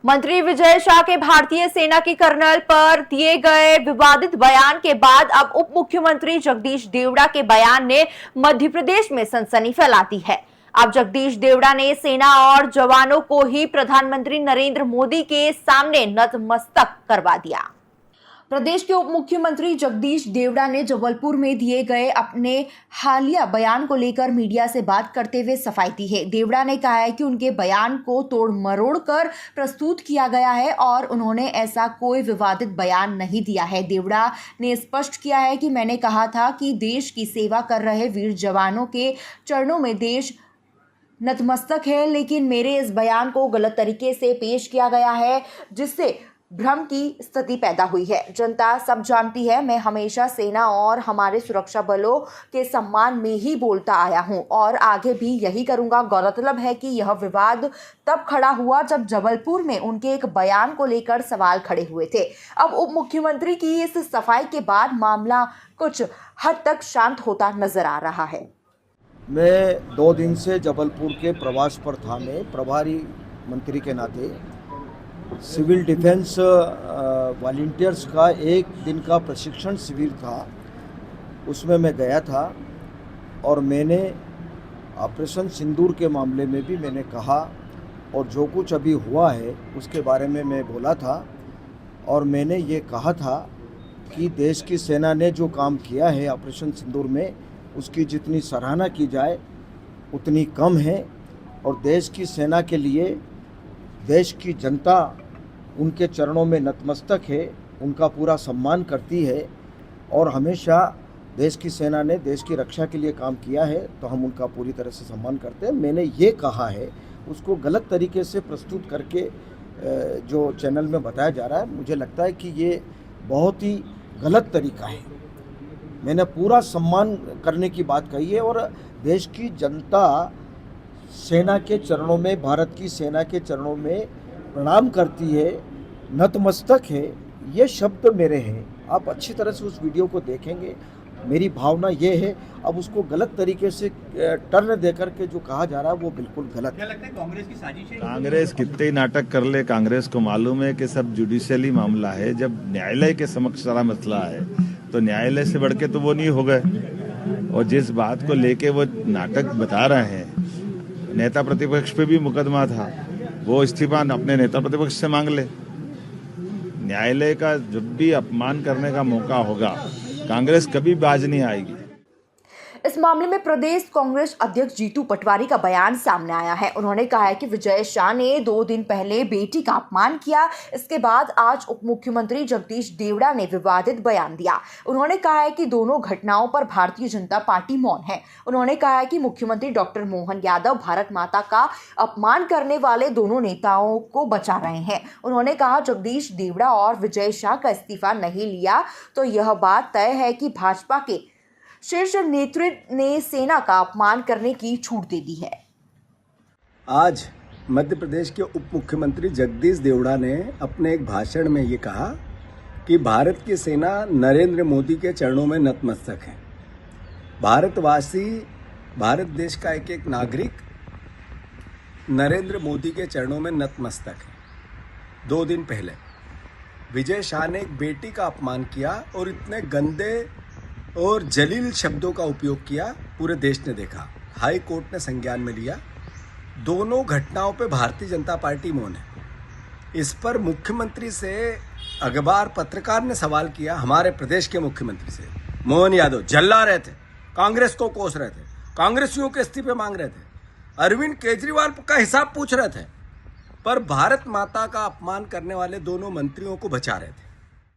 मंत्री विजय शाह के भारतीय सेना के कर्नल पर दिए गए विवादित बयान के बाद अब उप मुख्यमंत्री जगदीश देवड़ा के बयान ने मध्य प्रदेश में सनसनी फैला दी है। अब जगदीश देवड़ा ने सेना और जवानों को ही प्रधानमंत्री नरेंद्र मोदी के सामने नतमस्तक करवा दिया। प्रदेश के उप मुख्यमंत्री जगदीश देवड़ा ने जबलपुर में दिए गए अपने हालिया बयान को लेकर मीडिया से बात करते हुए सफाई दी है। देवड़ा ने कहा है कि उनके बयान को तोड़ मरोड़ कर प्रस्तुत किया गया है और उन्होंने ऐसा कोई विवादित बयान नहीं दिया है। देवड़ा ने स्पष्ट किया है कि मैंने कहा था कि देश की सेवा कर रहे वीर जवानों के चरणों में देश नतमस्तक है, लेकिन मेरे इस बयान को गलत तरीके से पेश किया गया है जिससे भ्रम की स्थिति पैदा हुई है। जनता सब जानती है, मैं हमेशा सेना और हमारे सुरक्षा बलों के सम्मान में ही बोलता आया हूं और आगे भी यही करूंगा। गौरतलब है कि यह विवाद तब खड़ा हुआ जब जबलपुर में उनके एक बयान को लेकर सवाल खड़े हुए थे। अब उप मुख्यमंत्री की इस सफाई के बाद मामला कुछ हद तक शांत होता नजर आ रहा है। मैं 2 दिन से जबलपुर के प्रवास पर था। मैं प्रभारी मंत्री के नाते सिविल डिफेंस वॉलंटियर्स का 1 दिन का प्रशिक्षण शिविर था, उसमें मैं गया था और मैंने ऑपरेशन सिंदूर के मामले में भी मैंने कहा और जो कुछ अभी हुआ है उसके बारे में मैं बोला था और मैंने ये कहा था कि देश की सेना ने जो काम किया है ऑपरेशन सिंदूर में उसकी जितनी सराहना की जाए उतनी कम है और देश की सेना के लिए देश की जनता उनके चरणों में नतमस्तक है, उनका पूरा सम्मान करती है और हमेशा देश की सेना ने देश की रक्षा के लिए काम किया है तो हम उनका पूरी तरह से सम्मान करते हैं। मैंने ये कहा है, उसको गलत तरीके से प्रस्तुत करके जो चैनल में बताया जा रहा है, मुझे लगता है कि ये बहुत ही गलत तरीका है। मैंने पूरा सम्मान करने की बात कही है और देश की जनता सेना के चरणों में, भारत की सेना के चरणों में प्रणाम करती है, नतमस्तक है, ये शब्द मेरे हैं। आप अच्छी तरह से उस वीडियो को देखेंगे। मेरी भावना ये है, अब उसको गलत तरीके से टर्न देकर के जो कहा जा रहा है वो बिल्कुल गलत है। क्या लगता है कांग्रेस की साजिश है? कांग्रेस कितने ही नाटक कर ले, कांग्रेस को मालूम है कि सब जुडिशियली मामला है। जब न्यायालय के समक्ष सारा मसला है तो न्यायालय से बढ़ के तो वो नहीं हो गए और जिस बात को लेके वो नाटक बता रहे हैं, नेता प्रतिपक्ष पे भी मुकदमा था, वो इस्तीफा अपने नेता प्रतिपक्ष से मांग ले। न्यायालय का जब भी अपमान करने का मौका होगा कांग्रेस कभी बाज नहीं आएगी। इस मामले में प्रदेश कांग्रेस अध्यक्ष जीतू पटवारी का बयान सामने आया है। उन्होंने कहा है कि विजय शाह ने 2 दिन पहले बेटी का अपमान किया, इसके बाद आज उप मुख्यमंत्री जगदीश देवड़ा ने विवादित बयान दिया। उन्होंने कहा है कि दोनों घटनाओं पर भारतीय जनता पार्टी मौन है। उन्होंने कहा है कि मुख्यमंत्री डॉक्टर मोहन यादव भारत माता का अपमान करने वाले दोनों नेताओं को बचा रहे हैं। उन्होंने कहा जगदीश देवड़ा और विजय शाह का इस्तीफा नहीं लिया तो यह बात तय है कि भाजपा के शीर्ष नेतृत्व ने सेना का अपमान करने की छूट दे दी है। आज मध्य प्रदेश के उप मुख्यमंत्री जगदीश देवड़ा ने अपने एक भाषण में ये कहा कि भारत की सेना नरेंद्र मोदी के चरणों में नतमस्तक है। भारतवासी, भारत देश का एक एक नागरिक नरेंद्र मोदी के चरणों में नतमस्तक है। 2 दिन पहले विजय शाह ने एक बेटी का अपमान किया और इतने गंदे और जलील शब्दों का उपयोग किया, पूरे देश ने देखा, हाई कोर्ट ने संज्ञान में लिया। दोनों घटनाओं पे भारतीय जनता पार्टी मौन है। इस पर मुख्यमंत्री से अखबार पत्रकार ने सवाल किया, हमारे प्रदेश के मुख्यमंत्री से, मोहन यादव जल्ला रहे थे, कांग्रेस को कोस रहे थे, कांग्रेसियों के इस्तीफे मांग रहे थे, अरविंद केजरीवाल का हिसाब पूछ रहे थे, पर भारत माता का अपमान करने वाले दोनों मंत्रियों को बचा रहे थे।